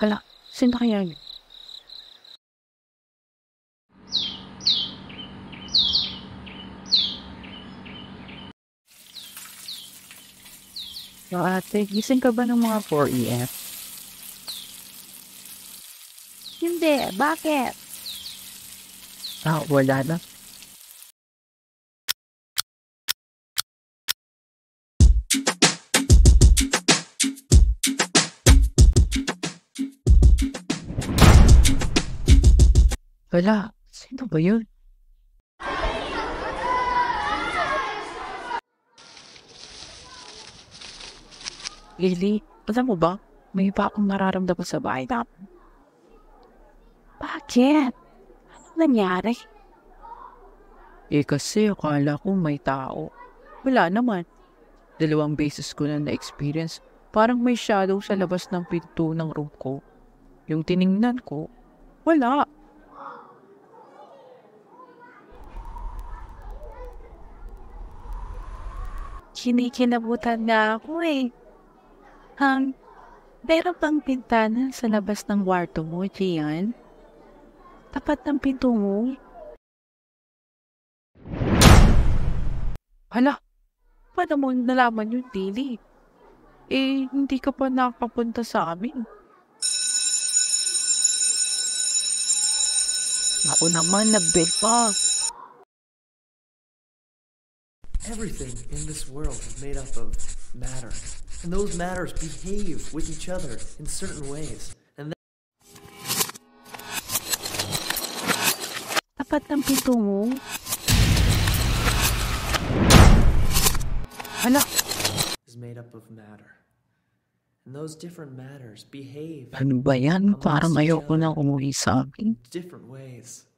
Hala, sino kaya yun? Ate, gising ka ba ng mga 4 AM? Hindi, bakit? Wala na. Hala, sino ba yun? Lily, alam mo ba? May iba akong nararamdaman sa bahay namin. Bakit? Anong nangyari? Kasi akala ko may tao. Wala naman. 2 beses ko na na-experience. Parang may shadow sa labas ng pinto ng room ko. Yung tiningnan ko, wala. Kinikilabutan na ako eh. Meron bang pintana sa labas ng kwarto mo, Gian? Tapat ng pinto mo? Hala, paano mo nalaman yung Lily? Hindi ka pa nakapunta sa amin. Ako naman, nag-bed pa. Everything in this world is made up of matter, and those matters behave with each other in certain ways. Tapat ng pinto mo? Hala, Is made up of matter, and those different matters behave ano ba yan? Parang amongst each ayoko other na umuwi sa amin. in different ways.